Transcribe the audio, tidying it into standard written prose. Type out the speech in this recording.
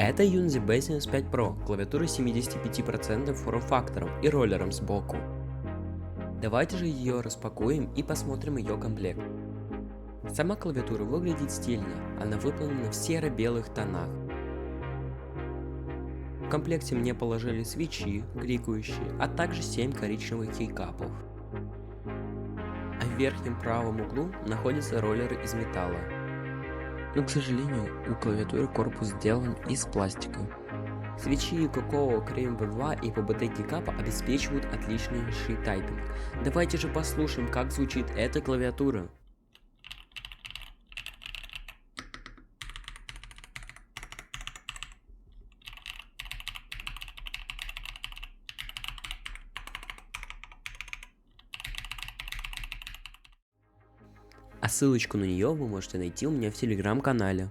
Это Unity B75 Pro, клавиатура с 75% форм-фактором и роллером сбоку. Давайте же ее распакуем и посмотрим ее комплект. Сама клавиатура выглядит стильно, она выполнена в серо-белых тонах. В комплекте мне положили свечи, кликающие, а также 7 коричневых кейкапов. А в верхнем правом углу находится роллер из металла. Но, к сожалению, у клавиатуры корпус сделан из пластика. Свечи Cocoa Cream V2 и PBT кейкапа обеспечивают отличнейший тайпинг. Давайте же послушаем, как звучит эта клавиатура. А ссылочку на нее вы можете найти у меня в телеграм-канале.